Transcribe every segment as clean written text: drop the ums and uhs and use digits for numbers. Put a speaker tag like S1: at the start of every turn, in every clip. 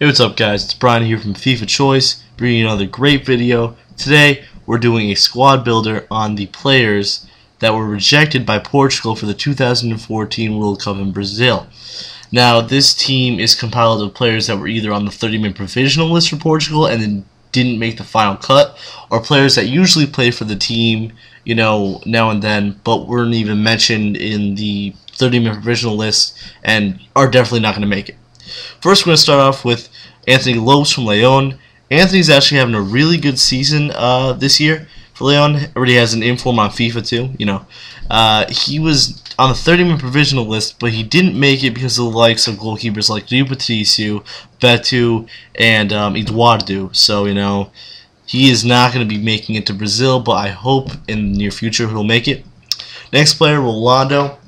S1: Hey, what's up guys, it's Brian here from FIFA Choice, bringing you another great video. Today we're doing a squad builder on the players that were rejected by Portugal for the 2014 World Cup in Brazil. Now this team is compiled of players that were either on the 30-man provisional list for Portugal and then didn't make the final cut, or players that usually play for the team, you know, now and then, but weren't even mentioned in the 30-man provisional list and are definitely not going to make it. First, we're going to start off with Anthony Lopes from Leon. Anthony's actually having a really good season this year for Leon. Already has an inform on FIFA too. You know, he was on the 30-man provisional list, but he didn't make it because of the likes of goalkeepers like Rio Patricio, Betu, and Eduardo. So you know, he is not going to be making it to Brazil, but I hope in the near future he'll make it. Next player, Rolando.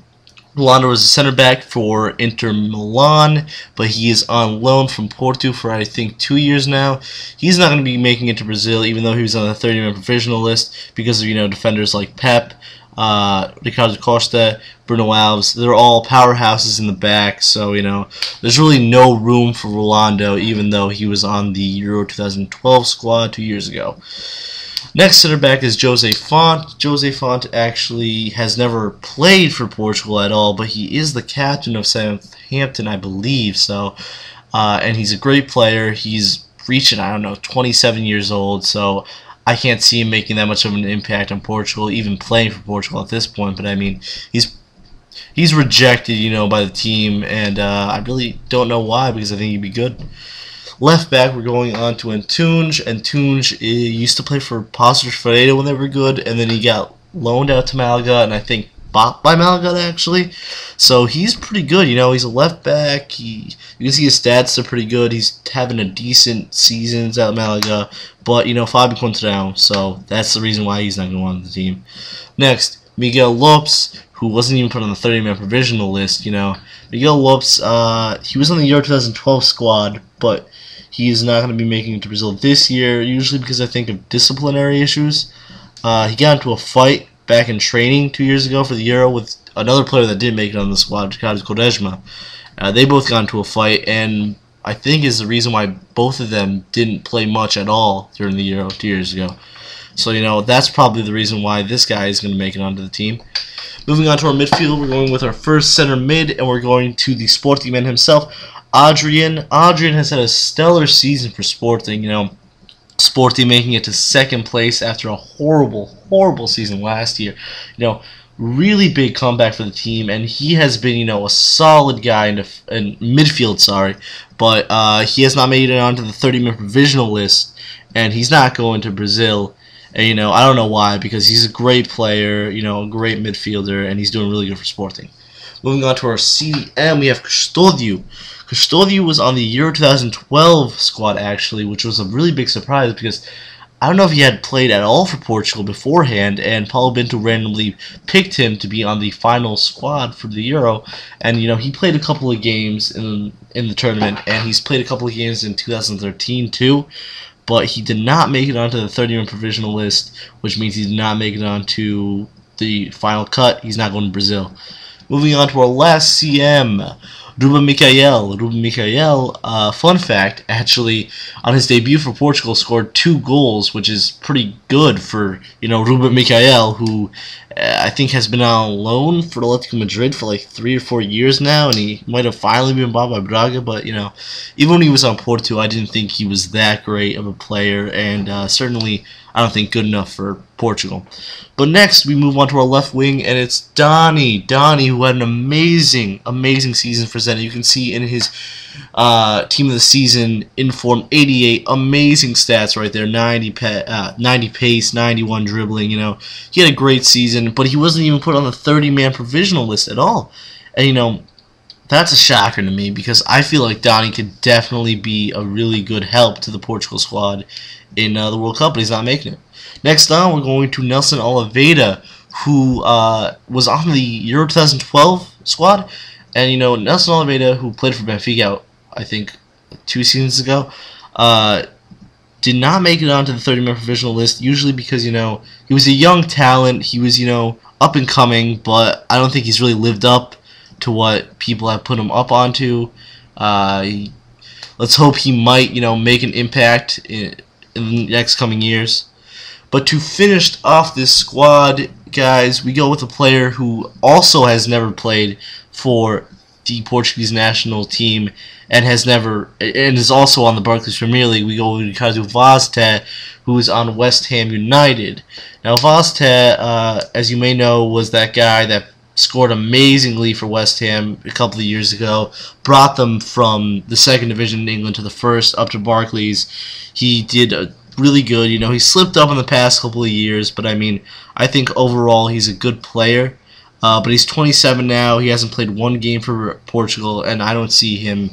S1: Rolando is a center back for Inter Milan, but he is on loan from Porto for I think 2 years now. He's not going to be making it to Brazil, even though he was on the 30-man provisional list, because of, you know, defenders like Pep, Ricardo Costa, Bruno Alves. They're all powerhouses in the back, so you know there's really no room for Rolando, even though he was on the Euro 2012 squad 2 years ago. Next center back is Jose Font. Jose Font actually has never played for Portugal at all, but he is the captain of Southampton, I believe. So, and he's a great player. He's reaching, I don't know, 27 years old. So I can't see him making that much of an impact on Portugal, even playing for Portugal at this point. But I mean, he's rejected, you know, by the team, and I really don't know why, because I think he'd be good. Left back, we're going on to Antunes. Antunes used to play for Paços Ferreira when they were good, and then he got loaned out to Malaga, and I think bought by Malaga actually. So he's pretty good, you know. He's a left back. You can see his stats are pretty good. He's having a decent seasons at Malaga, but you know, Fábio Contrao, so that's the reason why he's not going on the team. Next, Miguel Lopes, who wasn't even put on the 30-man provisional list. You know, Miguel Lopes, he was on the Euro 2012 squad, but he is not going to be making it to Brazil this year, usually because I think of disciplinary issues. He got into a fight back in training 2 years ago for the Euro with another player that didn't make it on the squad, Ricardo Quaresma. They both got into a fight, and I think is the reason why both of them didn't play much at all during the Euro 2 years ago. So, you know, that's probably the reason why this guy is going to make it onto the team. Moving on to our midfield, we're going with our first center mid, and we're going to the Sporting man himself, Adrian. Adrian has had a stellar season for Sporting. You know, Sporting making it to second place after a horrible season last year. You know, really big comeback for the team, and he has been, you know, a solid guy in midfield. Sorry, but he has not made it onto the 30-man provisional list, and he's not going to Brazil. And you know, I don't know why, because he's a great player, you know, a great midfielder, and he's doing really good for Sporting. Moving on to our CDM, we have Custodio. Custodio was on the Euro 2012 squad, actually, which was a really big surprise, because I don't know if he had played at all for Portugal beforehand, and Paulo Bento randomly picked him to be on the final squad for the Euro. And you know, he played a couple of games in the tournament, and he's played a couple of games in 2013 too. But he did not make it onto the 30-man provisional list, which means he did not make it onto the final cut. He's not going to Brazil. Moving on to our last CM, Ruben Michael. Ruben Michael, fun fact, actually, on his debut for Portugal, scored 2 goals, which is pretty good for, you know, Ruben Michael, who I think has been on loan for Atletico Madrid for like 3 or 4 years now, and he might have finally been bought by Braga, but, you know, even when he was on Porto, I didn't think he was that great of a player, and certainly I don't think good enough for Portugal. But next, we move on to our left wing, and it's Donny. Donny, who had an amazing season for Zenit. You can see in his team of the season inform 88, amazing stats right there. 90 pace, 91 dribbling. You know, he had a great season, but he wasn't even put on the 30-man provisional list at all. And you know, that's a shocker to me, because I feel like Donny could definitely be a really good help to the Portugal squad in the World Cup, but he's not making it. Next on, we're going to Nelson Oliveira, who was on the Euro 2012 squad. And, you know, Nelson Oliveira, who played for Benfica, I think, 2 seasons ago, did not make it onto the 30-man provisional list, usually because, you know, he was a young talent. He was, you know, up and coming, but I don't think he's really lived up to what people have put him up onto. Let's hope he might, make an impact in the next coming years. But to finish off this squad, guys, we go with a player who also has never played for the Portuguese national team and is also on the Barclays Premier League. We go with Ricardo Vazte, who is on West Ham United. Now, Vazte, as you may know, was that guy that scored amazingly for West Ham a couple of years ago, brought them from the second division in England to the first, up to Barclays. He did really good. He slipped up in the past couple of years, but I think overall he's a good player. But he's 27 now. He hasn't played one game for Portugal, and I don't see him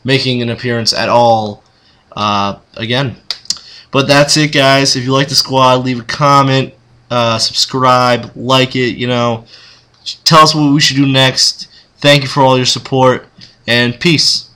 S1: making an appearance at all again. But that's it, guys. If you like the squad, leave a comment, subscribe, like it. Tell us what we should do next. Thank you for all your support, and peace.